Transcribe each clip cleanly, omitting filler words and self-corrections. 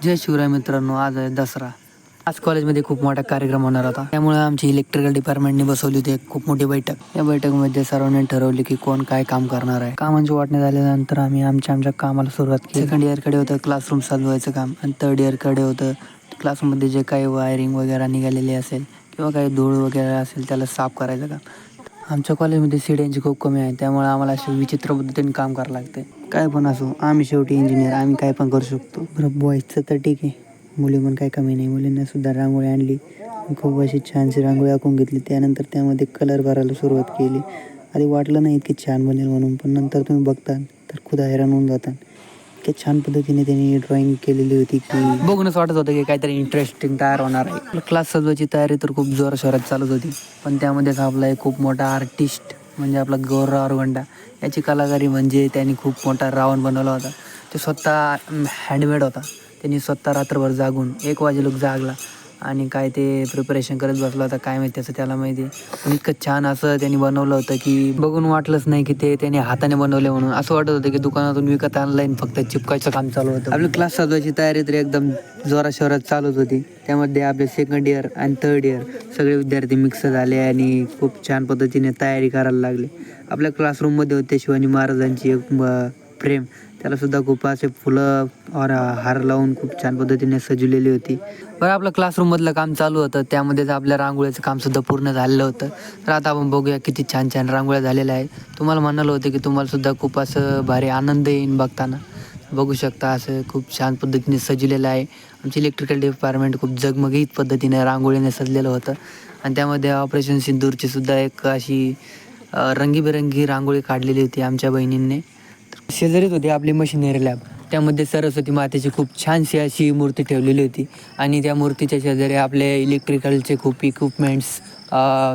जय शिवराय मित्रांनो, आज आहे दसरा. आज कॉलेजमध्ये खूप मोठा कार्यक्रम होणार होता, त्यामुळे आमची इलेक्ट्रिकल डिपार्टमेंटने बसवली होती एक खूप मोठी बैठक. या बैठकीमध्ये सर्वांनी ठरवले की कोण काय काम करणार आहे. कामांची वाटणी झाल्यानंतर आम्ही आमच्या कामाला सुरुवात केली. सेकंड इयरकडे होतं क्लासरूम चालवायचं काम आणि थर्ड इयरकडे होतं क्लासरूममध्ये जे काही वायरिंग वगैरे निघालेली असेल किंवा काही धूळ वगैरे असेल त्याला साफ करायचं काम. आमच्या कॉलेजमध्ये सीड्यांची खूप कमी आहे, त्यामुळे आम्हाला असे विचित्र पद्धतीने काम करावं लागते. काय पण असो, आम्ही शेवटी इंजिनियर, आम्ही काय पण करू शकतो. बरं, बॉईजचं तर ठीक आहे, मुली पण काही कमी नाही. मुलींना सुद्धा रांगोळी आणली, खूप अशी छानशी रांगोळी आखून घेतली. त्यानंतर त्यामध्ये कलर भरायला सुरुवात केली. आधी वाटलं नाही इतकी छान बनेल म्हणून, पण नंतर तुम्ही बघता तर खुदा हैराण होऊन जाता. इतक्या छान पद्धतीने त्यांनी ड्रॉइंग केलेली होती की बघूनच वाटत होतं की काहीतरी इंटरेस्टिंग तयार होणार आहे. क्लास सजवायची तयारी तर खूप जोराशोरात चालत होती, पण त्यामध्येच आपला एक खूप मोठा आर्टिस्ट म्हणजे आपला गौरव आरुगंडा याची कलाकारी म्हणजे त्यांनी खूप मोठा रावण बनवला होता. तो स्वतः हँडमेड होता. त्यांनी स्वतः रात्रभर जागून 1 वाजे लोक जागला आणि काय ते प्रिपरेशन करत बसला होता, काय माहिती त्याचं त्याला माहिती. पण इतकं छान असं त्यांनी बनवलं होतं की बघून वाटलंच नाही की ते त्यांनी हाताने बनवले म्हणून. असं वाटत होतं की दुकानातून विकत ऑनलाईन फक्त चिपकायचं काम चालू होतं. आपली क्लास सजवायची तयारी तर एकदम जोराशोरात चालूच होती. त्यामध्ये आपले सेकंड इयर आणि थर्ड इयर सगळे विद्यार्थी मिक्स झाले आणि खूप छान पद्धतीने तयारी करायला लागले. आपल्या क्लासरूममध्ये होते शिवाजी महाराजांची एक फ्रेम, त्यालासुद्धा खूप असे फुलं और हार लावून खूप छान पद्धतीने सजवलेली होती. बरं, आपलं क्लासरूममधलं काम चालू होतं, त्यामध्येच आपल्या रांगोळीचं कामसुद्धा पूर्ण झालेलं होतं. तर आता आपण बघूया किती छान छान रांगोळ्या झालेल्या आहेत. तुम्हाला म्हणालं होतं की तुम्हालासुद्धा खूप असं भारी आनंद येईन बघताना. बघू शकता असं खूप छान पद्धतीने सजलेलं आहे. आमची इलेक्ट्रिकल डिपार्टमेंट खूप झगमगीत पद्धतीने रांगोळीने सजलेलं होतं आणि त्यामध्ये ऑपरेशन सिंदूरची सुद्धा एक अशी रंगीबेरंगी रांगोळी काढलेली होती आमच्या बहिणींनी. शेजारीच होती आपली मशिनरी लॅब, त्यामध्ये सरस्वती मातेची खूप छानशी अशी मूर्ती ठेवलेली होती आणि त्या मूर्तीच्या शेजारी आपले इलेक्ट्रिकलचे खूप इक्विपमेंट्स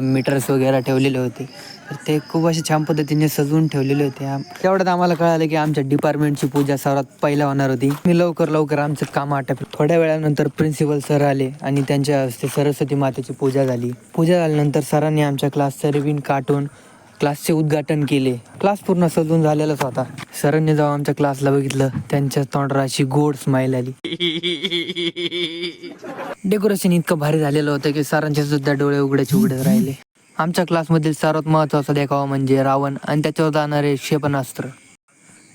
मीटर्स वगैरे ठेवलेले होते. तर ते खूप असे छान पद्धतीने सजवून ठेवलेले होते. तेवढ्यात आम्हाला कळालं की आमच्या डिपार्टमेंटची पूजा सर्वात पहिला होणार होती. मी लवकर आमचं काम आटपलं. थोड्या वेळानंतर प्रिन्सिपल सर आले आणि त्यांच्या हस्ते सरस्वती मातेची पूजा झाली. पूजा झाल्यानंतर सरांनी आमच्या क्लासचं रिबीन काढून क्लासचे उद्घाटन केले. क्लास पूर्ण सजून झालेलाच होता. सरांनी जेव्हा आमच्या क्लासला बघितलं, त्यांच्या तोंडावर अशी गोड स्माईल आली. डेकोरेशन इतकं भारी झालेलं होतं की सरांचे सुद्धा डोळे उघडे राहिले. आमच्या क्लासमधील सर्वात महत्त्वाचा देखावा म्हणजे रावण आणि त्याच्यावर जाणारे क्षेपणास्त्र.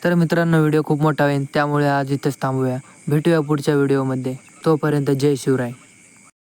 तर मित्रांनो, व्हिडिओ खूप मोठा होईल, त्यामुळे आज इथेच थांबूया. भेटूया पुढच्या व्हिडिओमध्ये. तोपर्यंत जय शिवराय.